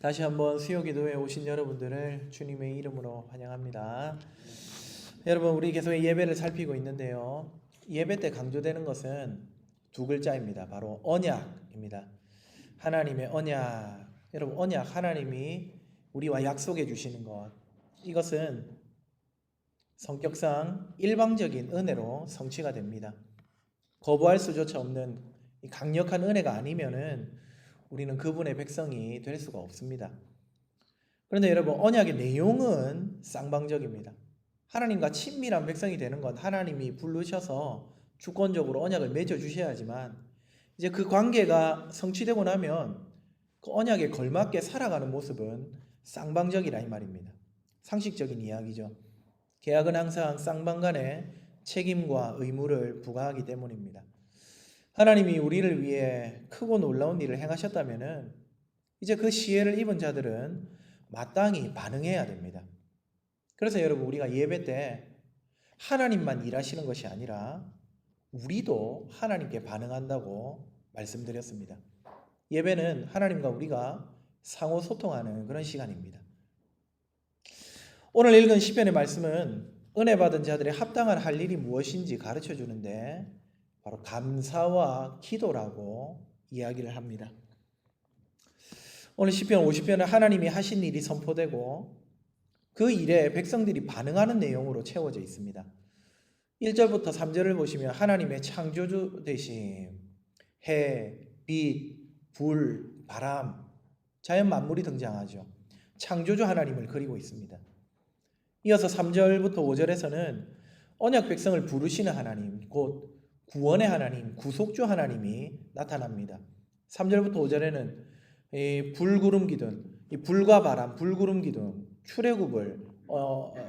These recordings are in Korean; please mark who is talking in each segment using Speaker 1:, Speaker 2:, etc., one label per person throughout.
Speaker 1: 다시 한번 수요기도에 오신 여러분들을 주님의 이름으로 환영합니다. 여러분, 우리 계속 예배를 살피고 있는데요. 예배 때 강조되는 것은 두 글자입니다. 바로 언약입니다. 하나님의 언약. 여러분, 언약, 하나님이 우리와 약속해 주시는 것. 이것은 성격상 일방적인 은혜로 성취가 됩니다. 거부할 수조차 없는 강력한 은혜가 아니면은 우리는 그분의 백성이 될 수가 없습니다. 그런데 여러분, 언약의 내용은 쌍방적입니다. 하나님과 친밀한 백성이 되는 건 하나님이 부르셔서 주권적으로 언약을 맺어 주셔야지만, 이제 그 관계가 성취되고 나면 그 언약에 걸맞게 살아가는 모습은 쌍방적이라 이 말입니다. 상식적인 이야기죠. 계약은 항상 쌍방 간의 책임과 의무를 부과하기 때문입니다. 하나님이 우리를 위해 크고 놀라운 일을 행하셨다면은 이제 그 시혜를 입은 자들은 마땅히 반응해야 됩니다. 그래서 여러분, 우리가 예배 때 하나님만 일하시는 것이 아니라 우리도 하나님께 반응한다고 말씀드렸습니다. 예배는 하나님과 우리가 상호 소통하는 그런 시간입니다. 오늘 읽은 시편의 말씀은 은혜 받은 자들의 합당한 할 일이 무엇인지 가르쳐 주는데 바로 감사와 기도라고 이야기를 합니다. 오늘 시편 50편은 하나님이 하신 일이 선포되고 그 일에 백성들이 반응하는 내용으로 채워져 있습니다. 1절부터 3절을 보시면 하나님의 창조주 되심, 해, 빛, 불, 바람, 자연 만물이 등장하죠. 창조주 하나님을 그리고 있습니다. 이어서 3절부터 5절에서는 언약 백성을 부르시는 하나님, 곧 구원의 하나님, 구속주 하나님이 나타납니다. 3절부터 5절에는 불구름 기둥, 불과 바람, 불구름 기둥, 출애굽을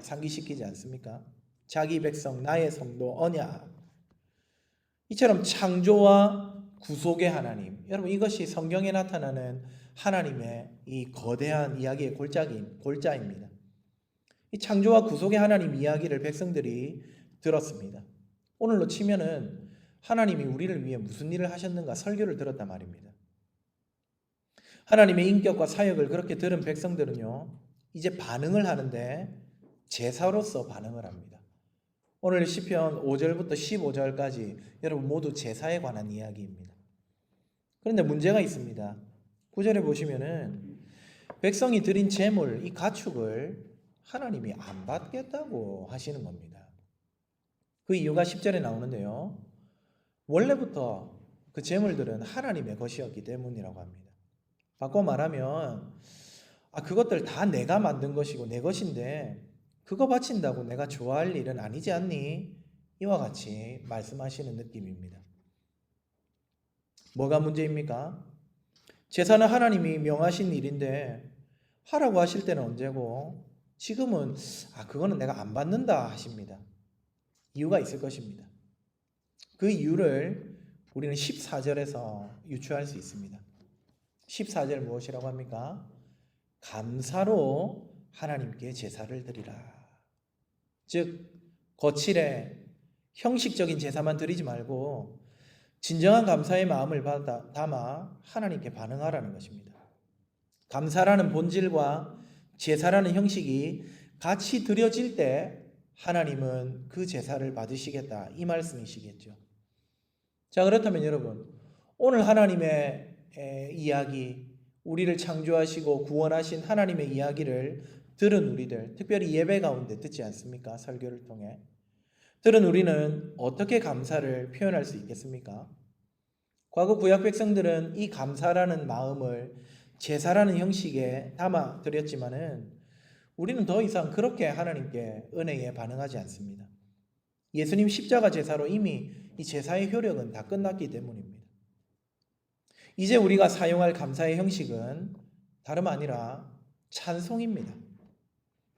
Speaker 1: 상기시키지 않습니까? 자기 백성, 나의 성도, 언약. 이처럼 창조와 구속의 하나님. 여러분, 이것이 성경에 나타나는 하나님의 이 거대한 이야기의 골자입니다. 이 창조와 구속의 하나님 이야기를 백성들이 들었습니다. 오늘로 치면은 하나님이 우리를 위해 무슨 일을 하셨는가 설교를 들었단 말입니다. 하나님의 인격과 사역을 그렇게 들은 백성들은요, 이제 반응을 하는데 제사로서 반응을 합니다. 오늘 시편 5절부터 15절까지 여러분 모두 제사에 관한 이야기입니다. 그런데 문제가 있습니다. 9절에 보시면은 백성이 드린 제물, 이 가축을 하나님이 안 받겠다고 하시는 겁니다. 그 이유가 10절에 나오는데요. 원래부터 그 제물들은 하나님의 것이었기 때문이라고 합니다. 바꿔 말하면 그것들 다 내가 만든 것이고 내 것인데 그거 바친다고 내가 좋아할 일은 아니지 않니? 이와 같이 말씀하시는 느낌입니다. 뭐가 문제입니까? 제사는 하나님이 명하신 일인데 하라고 하실 때는 언제고 지금은 그거는 내가 안 받는다 하십니다. 이유가 있을 것입니다. 그 이유를 우리는 14절에서 유추할 수 있습니다. 14절 무엇이라고 합니까? 감사로 하나님께 제사를 드리라. 즉 거칠에 형식적인 제사만 드리지 말고 진정한 감사의 마음을 담아 하나님께 반응하라는 것입니다. 감사라는 본질과 제사라는 형식이 같이 드려질 때 하나님은 그 제사를 받으시겠다, 이 말씀이시겠죠. 자, 그렇다면 여러분, 오늘 하나님의 이야기, 우리를 창조하시고 구원하신 하나님의 이야기를 들은 우리들, 특별히 예배 가운데 듣지 않습니까? 설교를 통해 들은 우리는 어떻게 감사를 표현할 수 있겠습니까? 과거 구약 백성들은 이 감사라는 마음을 제사라는 형식에 담아 드렸지만은 우리는 더 이상 그렇게 하나님께 은혜에 반응하지 않습니다. 예수님 십자가 제사로 이미 이 제사의 효력은 다 끝났기 때문입니다. 이제 우리가 사용할 감사의 형식은 다름 아니라 찬송입니다.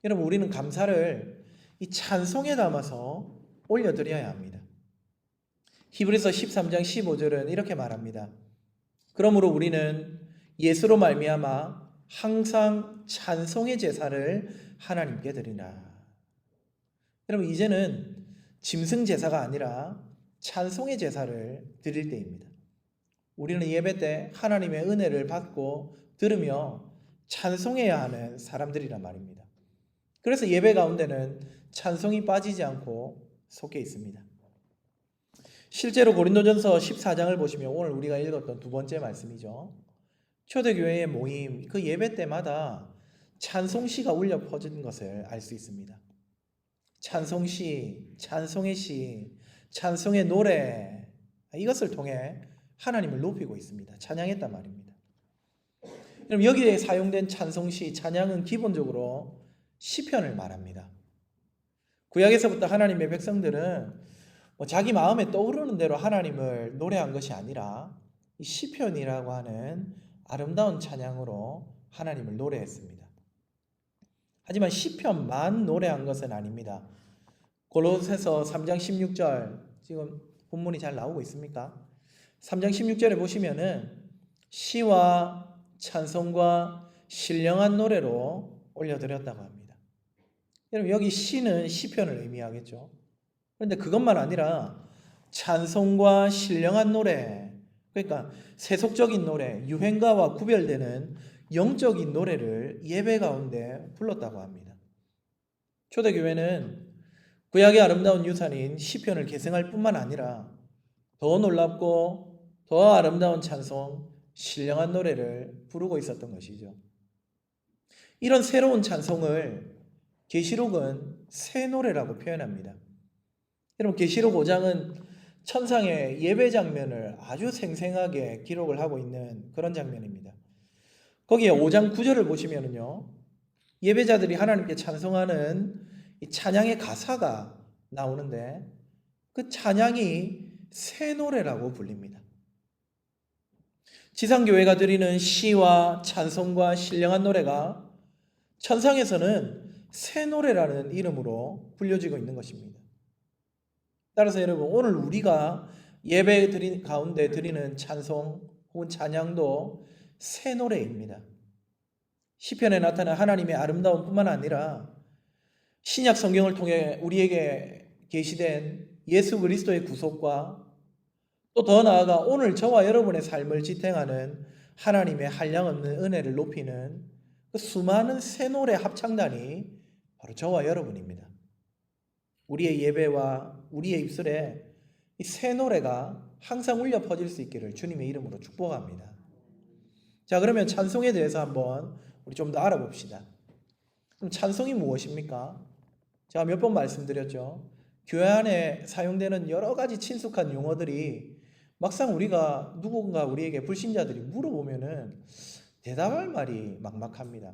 Speaker 1: 여러분, 우리는 감사를 이 찬송에 담아서 올려드려야 합니다. 히브리서 13장 15절은 이렇게 말합니다. 그러므로 우리는 예수로 말미암아 항상 찬송의 제사를 하나님께 드리나. 여러분, 이제는 짐승 제사가 아니라 찬송의 제사를 드릴 때입니다. 우리는 예배 때 하나님의 은혜를 받고 들으며 찬송해야 하는 사람들이란 말입니다. 그래서 예배 가운데는 찬송이 빠지지 않고 속해 있습니다. 실제로 고린도전서 14장을 보시면 오늘 우리가 읽었던 두 번째 말씀이죠. 초대교회의 모임, 그 예배 때마다 찬송시가 울려 퍼진 것을 알 수 있습니다. 찬송시, 찬송의 시, 찬송의 노래, 이것을 통해 하나님을 높이고 있습니다. 찬양했단 말입니다. 그럼 여기에 사용된 찬송시, 찬양은 기본적으로 시편을 말합니다. 구약에서부터 하나님의 백성들은 자기 마음에 떠오르는 대로 하나님을 노래한 것이 아니라 이 시편이라고 하는 아름다운 찬양으로 하나님을 노래했습니다. 하지만 시편만 노래한 것은 아닙니다. 골로새서 3장 16절, 지금 본문이 잘 나오고 있습니까? 3장 16절에 보시면은 시와 찬송과 신령한 노래로 올려드렸다고 합니다. 여러분, 여기 시는 시편을 의미하겠죠. 그런데 그것만 아니라 찬송과 신령한 노래, 그러니까 세속적인 노래, 유행가와 구별되는 영적인 노래를 예배 가운데 불렀다고 합니다. 초대교회는 구약의 아름다운 유산인 시편을 계승할 뿐만 아니라 더 놀랍고 더 아름다운 찬송, 신령한 노래를 부르고 있었던 것이죠. 이런 새로운 찬송을 계시록은 새 노래라고 표현합니다. 여러분, 계시록 5장은 천상의 예배 장면을 아주 생생하게 기록을 하고 있는 그런 장면입니다. 거기에 5장 9절을 보시면은요, 예배자들이 하나님께 찬송하는 이 찬양의 가사가 나오는데 그 찬양이 새 노래라고 불립니다. 지상교회가 드리는 시와 찬송과 신령한 노래가 천상에서는 새 노래라는 이름으로 불려지고 있는 것입니다. 따라서 여러분, 오늘 우리가 예배 가운데 드리는 찬송 혹은 찬양도 새 노래입니다. 시편에 나타난 하나님의 아름다움 뿐만 아니라 신약 성경을 통해 우리에게 계시된 예수 그리스도의 구속과 또 더 나아가 오늘 저와 여러분의 삶을 지탱하는 하나님의 한량없는 은혜를 높이는 그 수많은 새 노래 합창단이 바로 저와 여러분입니다. 우리의 예배와 우리의 입술에 이 새 노래가 항상 울려 퍼질 수 있기를 주님의 이름으로 축복합니다. 자, 그러면 찬송에 대해서 한번 우리 좀 더 알아봅시다. 그럼 찬송이 무엇입니까? 제가 몇 번 말씀드렸죠. 교회 안에 사용되는 여러 가지 친숙한 용어들이 막상 우리가 누군가 우리에게 불신자들이 물어보면은 대답할 말이 막막합니다.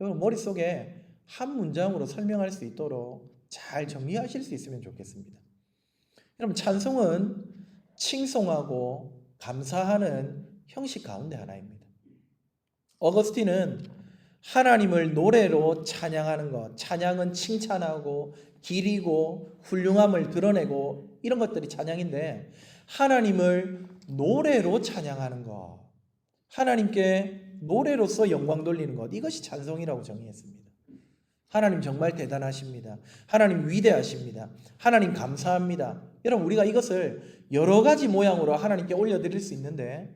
Speaker 1: 여러분, 머릿속에 한 문장으로 설명할 수 있도록 잘 정리하실 수 있으면 좋겠습니다. 여러분, 찬송은 칭송하고 감사하는 형식 가운데 하나입니다. 어거스틴은 하나님을 노래로 찬양하는 것, 찬양은 칭찬하고 기리고 훌륭함을 드러내고 이런 것들이 찬양인데, 하나님을 노래로 찬양하는 것, 하나님께 노래로서 영광 돌리는 것, 이것이 찬송이라고 정의했습니다. 하나님 정말 대단하십니다. 하나님 위대하십니다. 하나님 감사합니다. 여러분, 우리가 이것을 여러 가지 모양으로 하나님께 올려드릴 수 있는데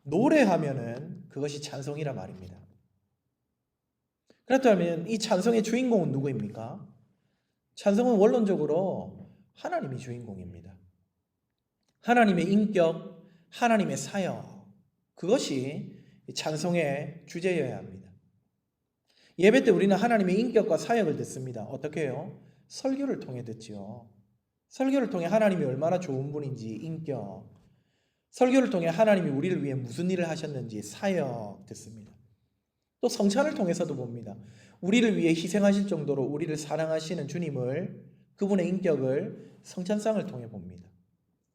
Speaker 1: 노래하면은 그것이 찬송이라 말입니다. 그렇다면 이 찬송의 주인공은 누구입니까? 찬송은 원론적으로 하나님이 주인공입니다. 하나님의 인격, 하나님의 사역, 그것이 찬송의 주제여야 합니다. 예배 때 우리는 하나님의 인격과 사역을 듣습니다. 어떻게 해요? 설교를 통해 듣지요. 설교를 통해 하나님이 얼마나 좋은 분인지 인격, 설교를 통해 하나님이 우리를 위해 무슨 일을 하셨는지 사역 듣습니다. 또 성찬을 통해서도 봅니다. 우리를 위해 희생하실 정도로 우리를 사랑하시는 주님을, 그분의 인격을 성찬상을 통해 봅니다.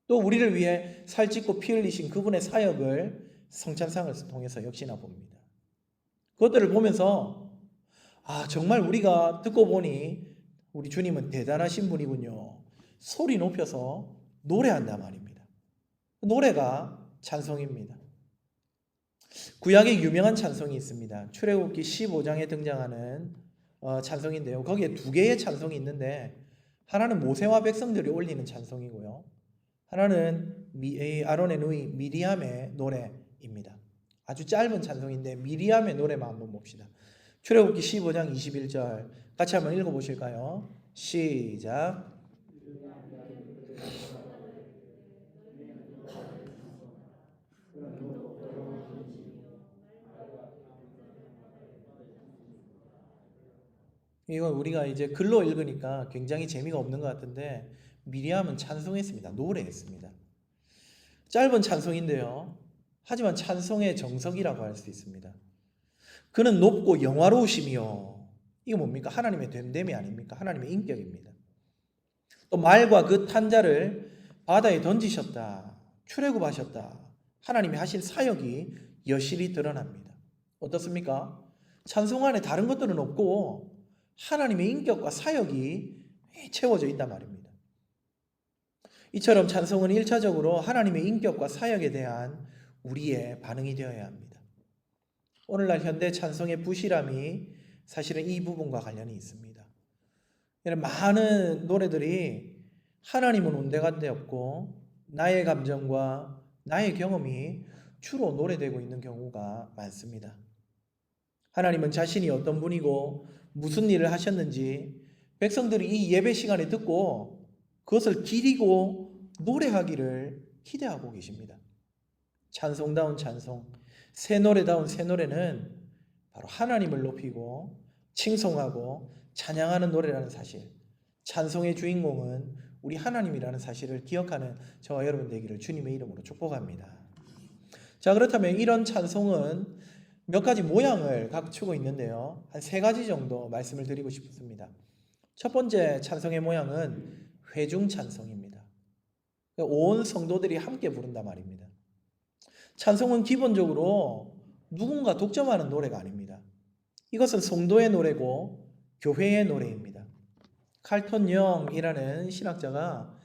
Speaker 1: 또 우리를 위해 살찢고 피 흘리신 그분의 사역을 성찬상을 통해서 역시나 봅니다. 그것들을 보면서 정말 우리가 듣고 보니 우리 주님은 대단하신 분이군요. 소리 높여서 노래한단 말입니다. 노래가 찬송입니다. 구약에 유명한 찬송이 있습니다. 출애굽기 15장에 등장하는 찬송인데요. 거기에 두 개의 찬송이 있는데 하나는 모세와 백성들이 올리는 찬송이고요. 하나는 아론의 누이 미리암의 노래입니다. 아주 짧은 찬송인데 미리암의 노래만 한번 봅시다. 출애굽기 15장 21절 같이 한번 읽어보실까요? 시작. 이건 우리가 이제 글로 읽으니까 굉장히 재미가 없는 것 같은데 미리암은 찬송했습니다. 노래했습니다. 짧은 찬송인데요. 하지만 찬송의 정석이라고 할 수 있습니다. 그는 높고 영화로우시며, 이거 뭡니까? 하나님의 됨됨이 아닙니까? 하나님의 인격입니다. 또 말과 그 탄자를 바다에 던지셨다, 출애굽하셨다, 하나님이 하신 사역이 여실히 드러납니다. 어떻습니까? 찬송 안에 다른 것들은 없고 하나님의 인격과 사역이 채워져 있단 말입니다. 이처럼 찬송은 1차적으로 하나님의 인격과 사역에 대한 우리의 반응이 되어야 합니다. 오늘날 현대 찬송의 부실함이 사실은 이 부분과 관련이 있습니다. 많은 노래들이 하나님은 온데간데 없고 나의 감정과 나의 경험이 주로 노래되고 있는 경우가 많습니다. 하나님은 자신이 어떤 분이고 무슨 일을 하셨는지 백성들이 이 예배 시간에 듣고 그것을 기리고 노래하기를 기대하고 계십니다. 찬송다운 찬송, 새 노래다운 새 노래는 바로 하나님을 높이고 칭송하고 찬양하는 노래라는 사실, 찬송의 주인공은 우리 하나님이라는 사실을 기억하는 저와 여러분 되기를 주님의 이름으로 축복합니다. 자, 그렇다면 이런 찬송은 몇 가지 모양을 갖추고 있는데요. 한 3가지 정도 말씀을 드리고 싶습니다. 첫 번째 찬송의 모양은 회중 찬송입니다. 온 성도들이 함께 부른단 말입니다. 찬송은 기본적으로 누군가 독점하는 노래가 아닙니다. 이것은 성도의 노래고 교회의 노래입니다. 칼톤 영이라는 신학자가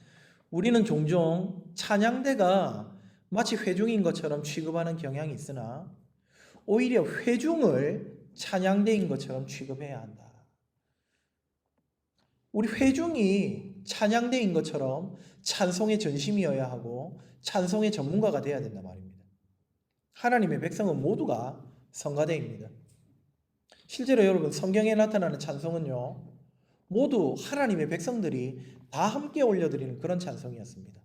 Speaker 1: 우리는 종종 찬양대가 마치 회중인 것처럼 취급하는 경향이 있으나 오히려 회중을 찬양대인 것처럼 취급해야 한다. 우리 회중이 찬양대인 것처럼 찬송의 전심이어야 하고 찬송의 전문가가 되어야 된단 말입니다. 하나님의 백성은 모두가 성가대입니다. 실제로 여러분 성경에 나타나는 찬송은요, 모두 하나님의 백성들이 다 함께 올려드리는 그런 찬송이었습니다.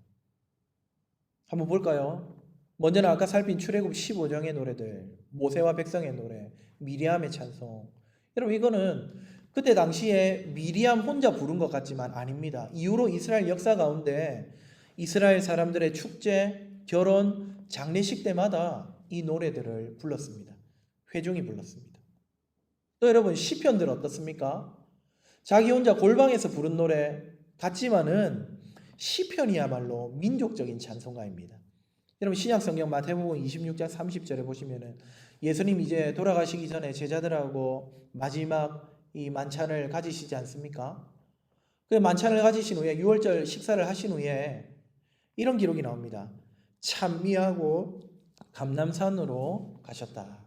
Speaker 1: 한번 볼까요? 먼저는 아까 살핀 출애굽 15장의 노래들, 모세와 백성의 노래, 미리암의 찬송. 여러분 이거는 그때 당시에 미리암 혼자 부른 것 같지만 아닙니다. 이후로 이스라엘 역사 가운데 이스라엘 사람들의 축제, 결혼, 장례식 때마다 이 노래들을 불렀습니다. 회중이 불렀습니다. 또 여러분 시편들 어떻습니까? 자기 혼자 골방에서 부른 노래 같지만은 시편이야말로 민족적인 찬송가입니다. 여러분 신약성경 마태복음 26장 30절에 보시면은 예수님 이제 돌아가시기 전에 제자들하고 마지막 이 만찬을 가지시지 않습니까? 그 만찬을 가지신 후에 유월절 식사를 하신 후에 이런 기록이 나옵니다. 찬미하고 감람산으로 가셨다.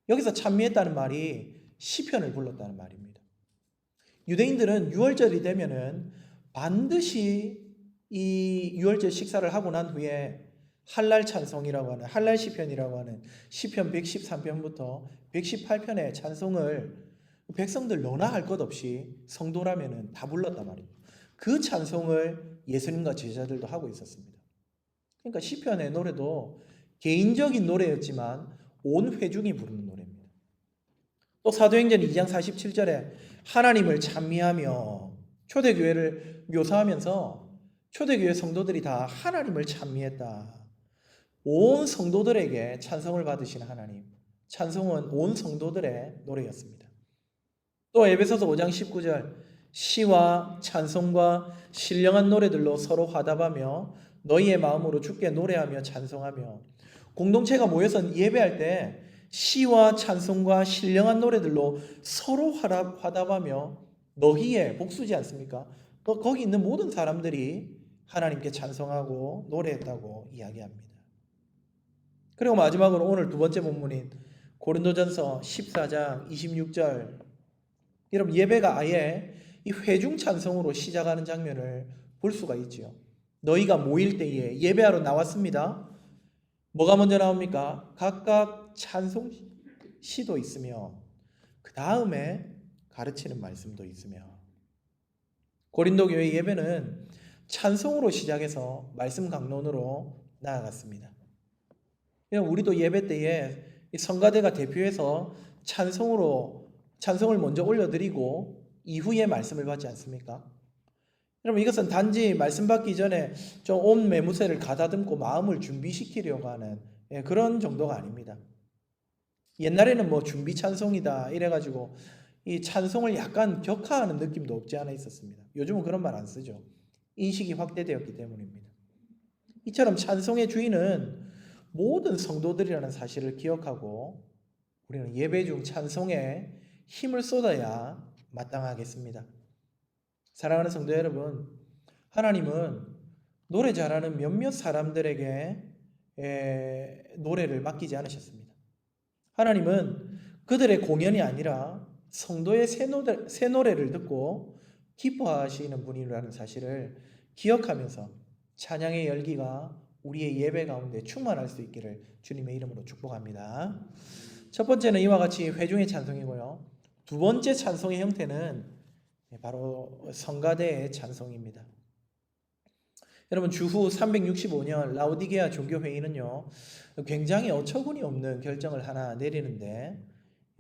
Speaker 1: 여기서 찬미했다는 말이 시편을 불렀다는 말입니다. 유대인들은 유월절이 되면은 반드시 이 유월절 식사를 하고 난 후에 할랄 찬송이라고 하는 할랄 시편이라고 하는 시편 113편부터 118편의 찬송을 백성들 너나 할 것 없이 성도라면은 다 불렀단 말입니다. 그 찬송을 예수님과 제자들도 하고 있었습니다. 그러니까 시편의 노래도 개인적인 노래였지만 온 회중이 부르는 노래입니다. 또 사도행전 2장 47절에 하나님을 찬미하며 초대교회를 묘사하면서 초대교회 성도들이 다 하나님을 찬미했다. 온 성도들에게 찬송을 받으신 하나님, 찬송은 온 성도들의 노래였습니다. 또 에베소서 5장 19절 시와 찬송과 신령한 노래들로 서로 화답하며 너희의 마음으로 주께 노래하며 찬송하며, 공동체가 모여서 예배할 때 시와 찬송과 신령한 노래들로 서로 화답하며 너희의 복수지 않습니까? 또 거기 있는 모든 사람들이 하나님께 찬송하고 노래했다고 이야기합니다. 그리고 마지막으로 오늘 두 번째 본문인 고린도전서 14장 26절, 여러분 예배가 아예 이 회중 찬송으로 시작하는 장면을 볼 수가 있지요. 너희가 모일 때에 예배하러 나왔습니다. 뭐가 먼저 나옵니까? 각각 찬송 시도 있으며 그 다음에 가르치는 말씀도 있으며 고린도 교회 예배는 찬송으로 시작해서 말씀 강론으로 나아갔습니다. 우리도 예배 때에 성가대가 대표해서 찬송을 먼저 올려드리고 이후에 말씀을 받지 않습니까? 여러분 이것은 단지 말씀 받기 전에 좀 온 매무새를 가다듬고 마음을 준비시키려고 하는 그런 정도가 아닙니다. 옛날에는 뭐 준비 찬송이다 이래가지고 이 찬송을 약간 격하하는 느낌도 없지 않아 있었습니다. 요즘은 그런 말 안 쓰죠. 인식이 확대되었기 때문입니다. 이처럼 찬송의 주인은 모든 성도들이라는 사실을 기억하고 우리는 예배 중 찬송에 힘을 쏟아야 마땅하겠습니다. 사랑하는 성도 여러분, 하나님은 노래 잘하는 몇몇 사람들에게 노래를 맡기지 않으셨습니다. 하나님은 그들의 공연이 아니라 성도의 새 노래를 듣고 기뻐하시는 분이라는 사실을 기억하면서 찬양의 열기가 우리의 예배 가운데 충만할 수 있기를 주님의 이름으로 축복합니다. 첫 번째는 이와 같이 회중의 찬송이고요. 두 번째 찬송의 형태는 바로 성가대의 찬송입니다. 여러분 주후 365년 라오디게아 종교회의는요 굉장히 어처구니 없는 결정을 하나 내리는데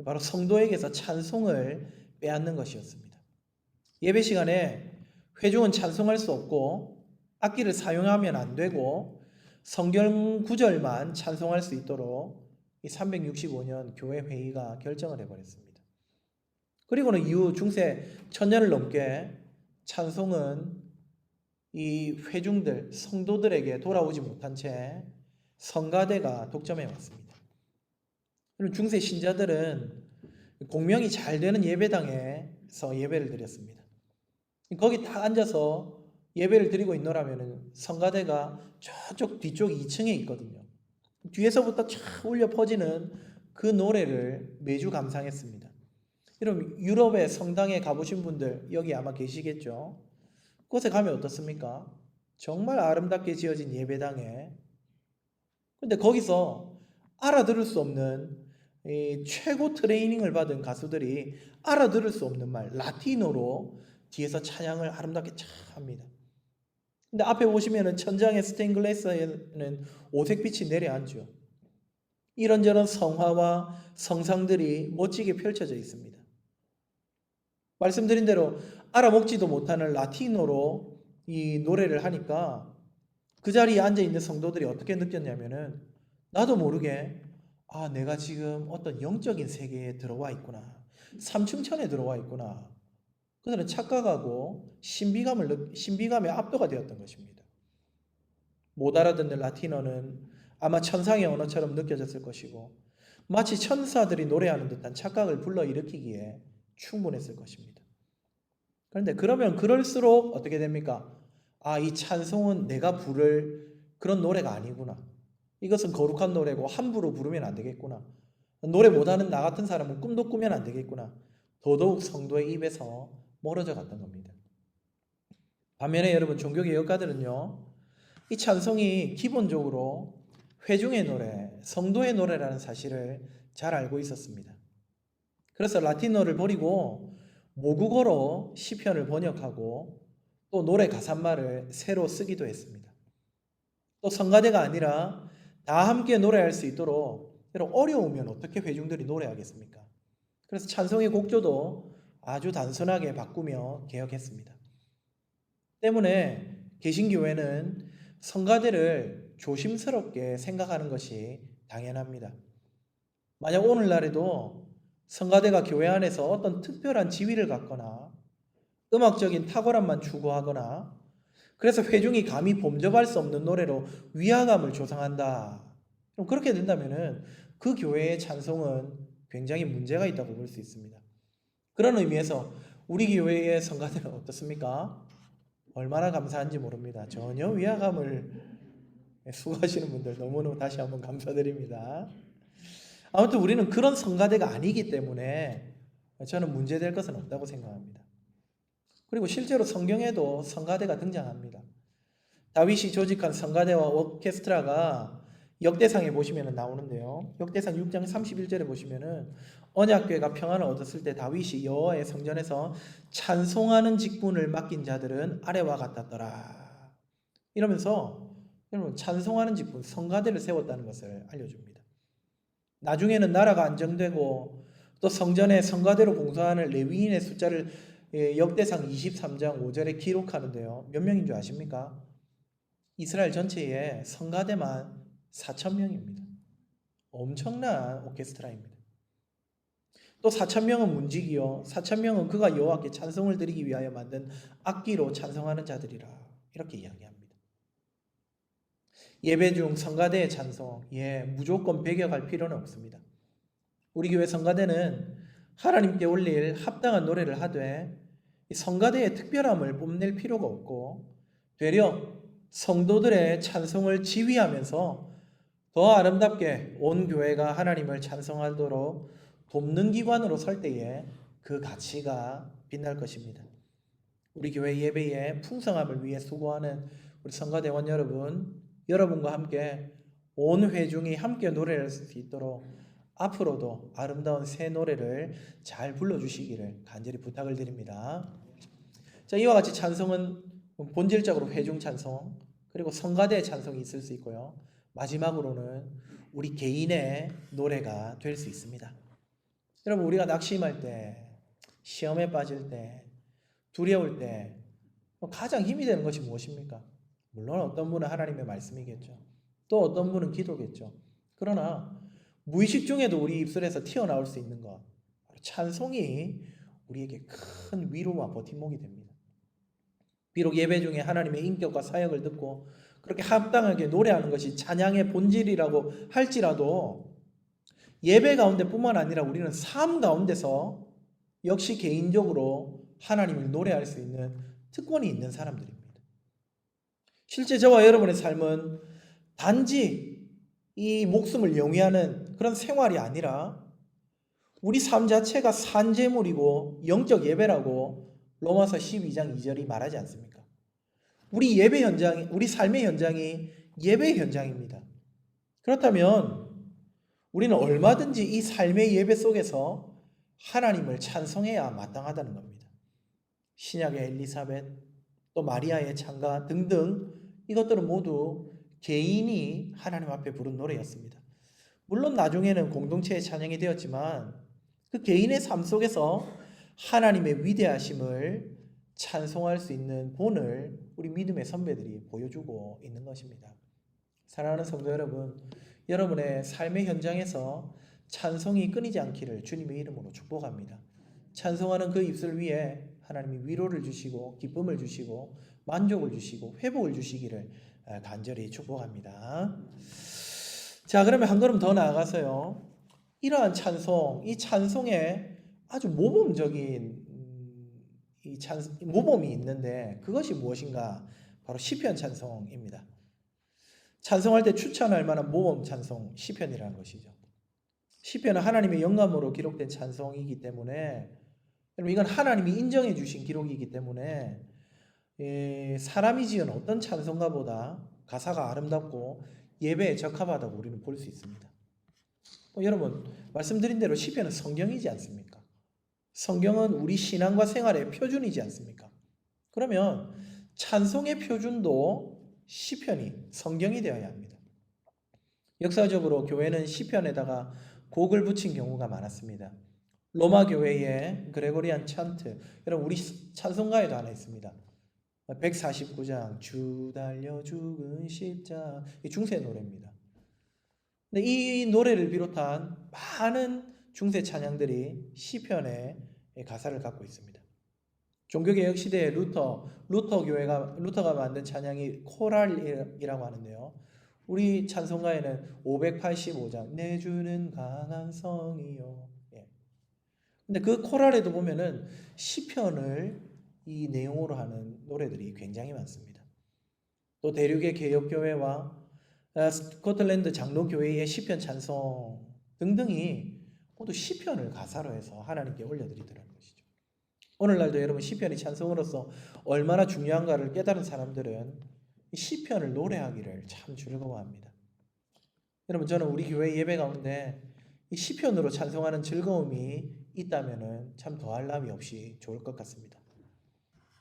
Speaker 1: 바로 성도에게서 찬송을 빼앗는 것이었습니다. 예배 시간에 회중은 찬송할 수 없고 악기를 사용하면 안 되고 성경 구절만 찬송할 수 있도록 이 365년 교회 회의가 결정을 해버렸습니다. 그리고는 이후 중세 1000년을 넘게 찬송은 이 회중들, 성도들에게 돌아오지 못한 채 성가대가 독점해 왔습니다. 중세 신자들은 공명이 잘 되는 예배당에서 예배를 드렸습니다. 거기 딱 앉아서 예배를 드리고 있노라면 성가대가 저쪽 뒤쪽 2층에 있거든요. 뒤에서부터 쫙 울려 퍼지는 그 노래를 매주 감상했습니다. 여러분 유럽의 성당에 가보신 분들 여기 아마 계시겠죠. 그곳에 가면 어떻습니까? 정말 아름답게 지어진 예배당에 근데 거기서 알아들을 수 없는 최고 트레이닝을 받은 가수들이 알아들을 수 없는 말 라틴어로 뒤에서 찬양을 아름답게 참 합니다. 근데 앞에 보시면은 천장의 스테인글라스에는 오색빛이 내려앉죠. 이런저런 성화와 성상들이 멋지게 펼쳐져 있습니다. 말씀드린 대로 알아먹지도 못하는 라틴어로 이 노래를 하니까 그 자리에 앉아있는 성도들이 어떻게 느꼈냐면은 나도 모르게 내가 지금 어떤 영적인 세계에 들어와 있구나. 삼층천에 들어와 있구나. 그들은 착각하고 신비감에 압도가 되었던 것입니다. 못 알아듣는 라틴어는 아마 천상의 언어처럼 느껴졌을 것이고 마치 천사들이 노래하는 듯한 착각을 불러일으키기에 충분했을 것입니다. 그런데 그러면 그럴수록 어떻게 됩니까? 이 찬송은 내가 부를 그런 노래가 아니구나. 이것은 거룩한 노래고 함부로 부르면 안 되겠구나. 노래 못하는 나 같은 사람은 꿈도 꾸면 안 되겠구나. 더더욱 성도의 입에서 멀어져 갔던 겁니다. 반면에 여러분 종교개혁가들은요. 이 찬송이 기본적으로 회중의 노래, 성도의 노래라는 사실을 잘 알고 있었습니다. 그래서 라틴어를 버리고 모국어로 시편을 번역하고 또 노래 가사말을 새로 쓰기도 했습니다. 또 성가대가 아니라 다 함께 노래할 수 있도록 여러분 어려우면 어떻게 회중들이 노래하겠습니까? 그래서 찬송의 곡조도 아주 단순하게 바꾸며 개혁했습니다. 때문에 개신교회는 성가대를 조심스럽게 생각하는 것이 당연합니다. 만약 오늘날에도 성가대가 교회 안에서 어떤 특별한 지위를 갖거나 음악적인 탁월함만 추구하거나 그래서 회중이 감히 범접할 수 없는 노래로 위화감을 조성한다. 그럼 그렇게 된다면 그 교회의 찬송은 굉장히 문제가 있다고 볼 수 있습니다. 그런 의미에서 우리 교회의 성가대는 어떻습니까? 얼마나 감사한지 모릅니다. 전혀 위화감을 수고하시는 분들 너무너무 다시 한번 감사드립니다. 아무튼 우리는 그런 성가대가 아니기 때문에 저는 문제될 것은 없다고 생각합니다. 그리고 실제로 성경에도 성가대가 등장합니다. 다윗이 조직한 성가대와 오케스트라가 역대상에 보시면 나오는데요. 역대상 6장 31절에 보시면은 언약궤가 평안을 얻었을 때 다윗이 여호와의 성전에서 찬송하는 직분을 맡긴 자들은 아래와 같았더라. 이러면서 여러분 찬송하는 직분, 성가대를 세웠다는 것을 알려줍니다. 나중에는 나라가 안정되고 또 성전에 성가대로 봉사하는 레위인의 숫자를 역대상 23장 5절에 기록하는데요. 몇 명인 줄 아십니까? 이스라엘 전체에 성가대만 4,000명입니다. 엄청난 오케스트라입니다. 또 4,000명은 문지기요. 4,000명은 그가 여호와께 찬송을 드리기 위하여 만든 악기로 찬송하는 자들이라. 이렇게 이야기합니다. 예배 중 성가대의 찬송, 무조건 배격할 필요는 없습니다. 우리 교회 성가대는 하나님께 올릴 합당한 노래를 하되 성가대의 특별함을 뽐낼 필요가 없고 되려 성도들의 찬송을 지휘하면서 더 아름답게 온 교회가 하나님을 찬송하도록 돕는 기관으로 설 때에 그 가치가 빛날 것입니다. 우리 교회 예배의 풍성함을 위해 수고하는 우리 성가대원 여러분, 여러분과 함께 온 회중이 함께 노래를 할 수 있도록 앞으로도 아름다운 새 노래를 잘 불러주시기를 간절히 부탁을 드립니다. 자, 이와 같이 찬송은 본질적으로 회중 찬송, 그리고 성가대 찬송이 있을 수 있고요. 마지막으로는 우리 개인의 노래가 될 수 있습니다. 여러분, 우리가 낙심할 때, 시험에 빠질 때, 두려울 때 가장 힘이 되는 것이 무엇입니까? 물론 어떤 분은 하나님의 말씀이겠죠. 또 어떤 분은 기도겠죠. 그러나 무의식 중에도 우리 입술에서 튀어나올 수 있는 것, 찬송이 우리에게 큰 위로와 버팀목이 됩니다. 비록 예배 중에 하나님의 인격과 사역을 듣고 그렇게 합당하게 노래하는 것이 찬양의 본질이라고 할지라도 예배 가운데뿐만 아니라 우리는 삶 가운데서 역시 개인적으로 하나님을 노래할 수 있는 특권이 있는 사람들입니다. 실제 저와 여러분의 삶은 단지 이 목숨을 영위하는 그런 생활이 아니라 우리 삶 자체가 산제물이고 영적 예배라고 로마서 12장 2절이 말하지 않습니까? 우리 예배 현장이, 우리 삶의 현장이 예배 현장입니다. 그렇다면 우리는 얼마든지 이 삶의 예배 속에서 하나님을 찬송해야 마땅하다는 겁니다. 신약의 엘리사벳, 또 마리아의 찬가 등등 이것들은 모두 개인이 하나님 앞에 부른 노래였습니다. 물론 나중에는 공동체의 찬양이 되었지만 그 개인의 삶 속에서 하나님의 위대하심을 찬송할 수 있는 본을 우리 믿음의 선배들이 보여주고 있는 것입니다. 사랑하는 성도 여러분, 여러분의 삶의 현장에서 찬송이 끊이지 않기를 주님의 이름으로 축복합니다. 찬송하는 그 입술 위에 하나님이 위로를 주시고 기쁨을 주시고 만족을 주시고 회복을 주시기를 간절히 축복합니다. 자, 그러면 한 걸음 더 나아가서요. 이러한 찬송, 이 찬송에 아주 모범적인 모범이 있는데 그것이 무엇인가? 바로 시편 찬송입니다. 찬송할 때 추천할 만한 모범 찬송 시편이라는 것이죠. 시편은 하나님의 영감으로 기록된 찬송이기 때문에 여러분 이건 하나님이 인정해 주신 기록이기 때문에 사람이 지은 어떤 찬송가보다 가사가 아름답고 예배에 적합하다고 우리는 볼 수 있습니다. 여러분 말씀드린 대로 시편은 성경이지 않습니까? 성경은 우리 신앙과 생활의 표준이지 않습니까? 그러면 찬송의 표준도 시편이 성경이 되어야 합니다. 역사적으로 교회는 시편에다가 곡을 붙인 경우가 많았습니다. 로마 교회의 그레고리안 찬트, 여러분 우리 찬송가에도 하나 있습니다. 149장 주 달려 죽은 십자, 이 중세 노래입니다. 근데 이 노래를 비롯한 많은 중세 찬양들이 시편의 가사를 갖고 있습니다. 종교개혁 시대에 루터가 만든 찬양이 코랄이라고 하는데요. 우리 찬송가에는 585장 내 주는 강한 성이요. 근데 그 코랄에도 보면은 시편을 이 내용으로 하는 노래들이 굉장히 많습니다. 또 대륙의 개혁교회와 스코틀랜드 장로교회의 시편 찬송 등등이 모두 시편을 가사로 해서 하나님께 올려드리더라는 것이죠. 오늘날도 여러분 시편이 찬송으로서 얼마나 중요한가를 깨달은 사람들은 이 시편을 노래하기를 참 즐거워합니다. 여러분 저는 우리 교회 예배 가운데 이 시편으로 찬송하는 즐거움이 있다면은 참 더할 나위 없이 좋을 것 같습니다.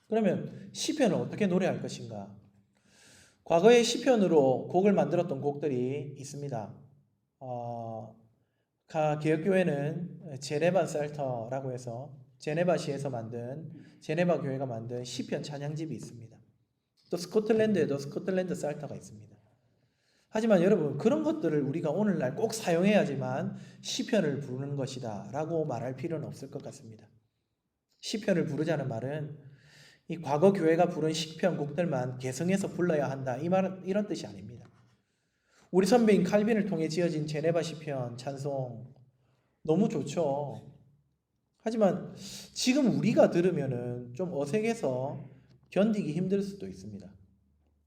Speaker 1: 그러면 시편을 어떻게 노래할 것인가? 과거에 시편으로 곡을 만들었던 곡들이 있습니다. 개혁교회는 제네바 살터라고 해서 제네바시에서 만든 제네바 교회가 만든 시편 찬양집이 있습니다. 또 스코틀랜드에도 스코틀랜드 살터가 있습니다. 하지만 여러분 그런 것들을 우리가 오늘날 꼭 사용해야지만 시편을 부르는 것이다 라고 말할 필요는 없을 것 같습니다. 시편을 부르자는 말은 이 과거 교회가 부른 시편 곡들만 개성해서 불러야 한다 이 말은 이런 뜻이 아닙니다. 우리 선배인 칼빈을 통해 지어진 제네바 시편 찬송 너무 좋죠. 하지만 지금 우리가 들으면은 좀 어색해서 견디기 힘들 수도 있습니다.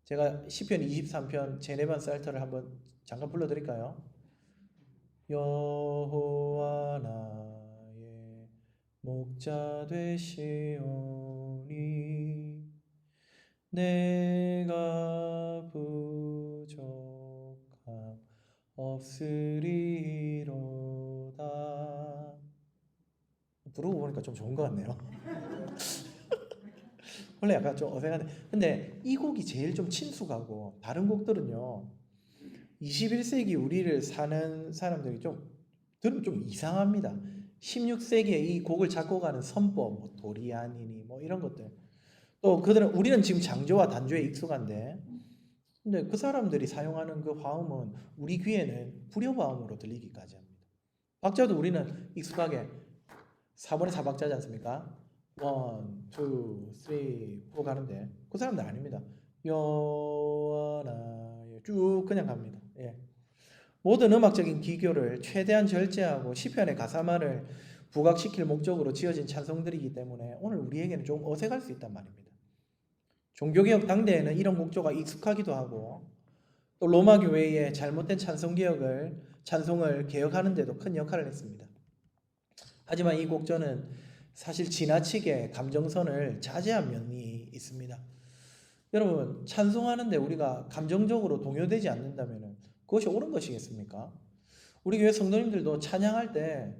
Speaker 1: 제가 시편 23편 제네반 살터를 한번 잠깐 불러드릴까요? 여호와 나의 목자 되시오니 내가 부족함 없으리로다. 부르고 보니까 좀 좋은 것 같네요. 원래 약간 좀 어색한데 근데 이 곡이 제일 좀 친숙하고 다른 곡들은요 21세기 우리를 사는 사람들이 좀 들으면 좀 이상합니다. 16세기에 이 곡을 작곡하는 선법 뭐 도리안이니 뭐 이런 것들 또 그들은 우리는 지금 장조와 단조에 익숙한데 근데 그 사람들이 사용하는 그 화음은 우리 귀에는 불협화음으로 들리기까지 합니다. 박자도 우리는 익숙하게 4번의 4박자지 않습니까? 1, 2, 3, 4 가는데 그 사람들 아닙니다. 여호와 나의 쭉 그냥 갑니다. 예. 모든 음악적인 기교를 최대한 절제하고 시편의 가사만을 부각시킬 목적으로 지어진 찬송들이기 때문에 오늘 우리에게는 좀 어색할 수 있단 말입니다. 종교개혁 당대에는 이런 곡조가 익숙하기도 하고 또 로마 교회의 잘못된 찬송을 개혁하는 데도 큰 역할을 했습니다. 하지만 이 곡조는 사실 지나치게 감정선을 자제한 면이 있습니다. 여러분 찬송하는데 우리가 감정적으로 동요되지 않는다면 그것이 옳은 것이겠습니까? 우리 교회 성도님들도 찬양할 때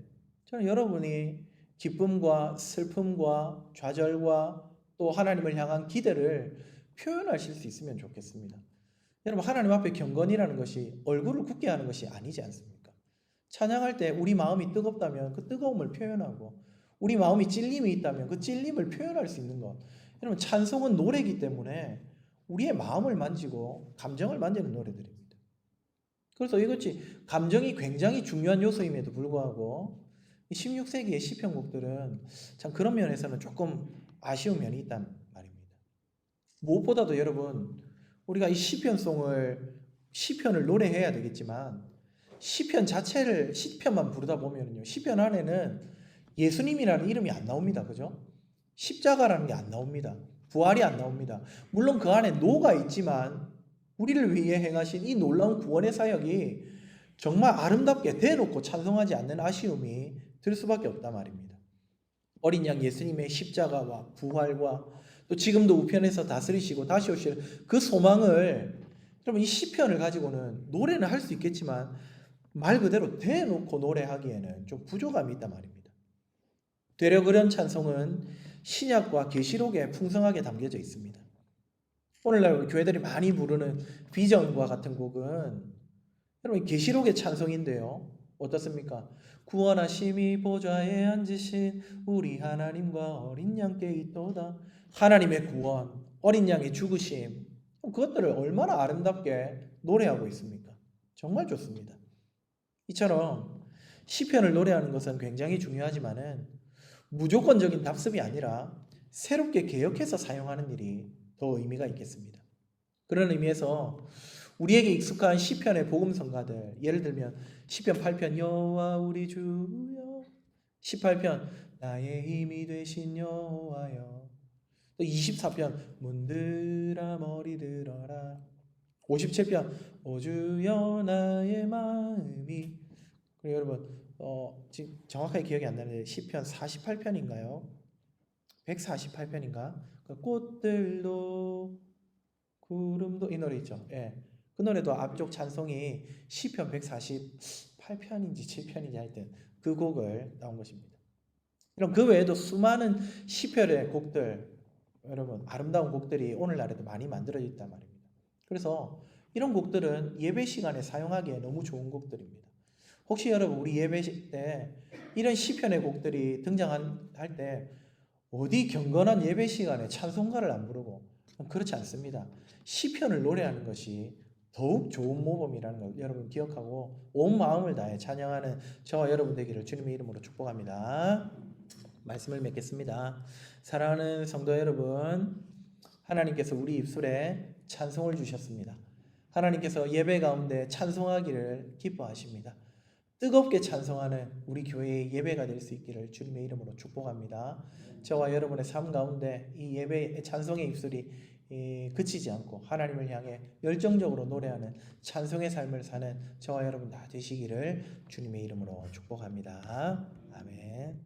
Speaker 1: 저는 여러분이 기쁨과 슬픔과 좌절과 또 하나님을 향한 기대를 표현하실 수 있으면 좋겠습니다. 여러분 하나님 앞에 경건이라는 것이 얼굴을 굳게 하는 것이 아니지 않습니까? 찬양할 때 우리 마음이 뜨겁다면 그 뜨거움을 표현하고 우리 마음이 찔림이 있다면 그 찔림을 표현할 수 있는 것. 여러분 찬송은 노래이기 때문에 우리의 마음을 만지고 감정을 만지는 노래들입니다. 그래서 이것이 감정이 굉장히 중요한 요소임에도 불구하고 16세기의 시편곡들은 참 그런 면에서는 조금 아쉬운 면이 있단 말입니다. 무엇보다도 여러분 우리가 이 시편을 노래해야 되겠지만 시편만 부르다 보면요 시편 안에는 예수님이라는 이름이 안 나옵니다. 그죠? 십자가라는 게 안 나옵니다. 부활이 안 나옵니다. 물론 그 안에 노가 있지만 우리를 위해 행하신 이 놀라운 구원의 사역이 정말 아름답게 대놓고 찬송하지 않는 아쉬움이 들 수밖에 없단 말입니다. 어린 양 예수님의 십자가와 부활과 또 지금도 우편에서 다스리시고 다시 오실 그 소망을 여러분 이 시편을 가지고는 노래는 할 수 있겠지만 말 그대로 대놓고 노래하기에는 좀 부족함이 있단 말입니다. 되려 그런 찬송은 신약과 계시록에 풍성하게 담겨져 있습니다. 오늘날 우리 교회들이 많이 부르는 비전과 같은 곡은 여러분 계시록의 찬송인데요. 어떻습니까? 구원하심이 보좌에 앉으신 우리 하나님과 어린 양께 있도다. 하나님의 구원, 어린 양의 죽으심 그것들을 얼마나 아름답게 노래하고 있습니까? 정말 좋습니다. 이처럼 시편을 노래하는 것은 굉장히 중요하지만은 무조건적인 답습이 아니라 새롭게 개혁해서 사용하는 일이 더 의미가 있겠습니다. 그런 의미에서 우리에게 익숙한 시편의 복음성가들 예를 들면 시편 8편 여호와 우리 주여 18편 나의 힘이 되신 여호와여 또 24편 문들아 머리 들어라 57편 오 주여 나의 마음이 그리고 여러분 지금 정확하게 기억이 안 나는데 시편 48편인가요? 148편인가? 꽃들도 구름도 이 노래 있죠. 예. 그 노래도 앞쪽 찬송이 시편 148편인지 7편인지 하여튼 그 곡을 나온 것입니다. 그럼 그 외에도 수많은 시편의 곡들, 여러분 아름다운 곡들이 오늘날에도 많이 만들어져 있단 말입니다. 그래서 이런 곡들은 예배 시간에 사용하기에 너무 좋은 곡들입니다. 혹시 여러분 우리 예배 때 이런 시편의 곡들이 등장할 때 어디 경건한 예배 시간에 찬송가를 안 부르고 그렇지 않습니다. 시편을 노래하는 것이 더욱 좋은 모범이라는 걸 여러분 기억하고 온 마음을 다해 찬양하는 저와 여러분 되기를 주님의 이름으로 축복합니다. 말씀을 맺겠습니다. 사랑하는 성도 여러분, 하나님께서 우리 입술에 찬송을 주셨습니다. 하나님께서 예배 가운데 찬송하기를 기뻐하십니다. 뜨겁게 찬송하는 우리 교회의 예배가 될 수 있기를 주님의 이름으로 축복합니다. 저와 여러분의 삶 가운데 이 예배의 찬송의 입술이 그치지 않고 하나님을 향해 열정적으로 노래하는 찬송의 삶을 사는 저와 여러분 다 되시기를 주님의 이름으로 축복합니다. 아멘.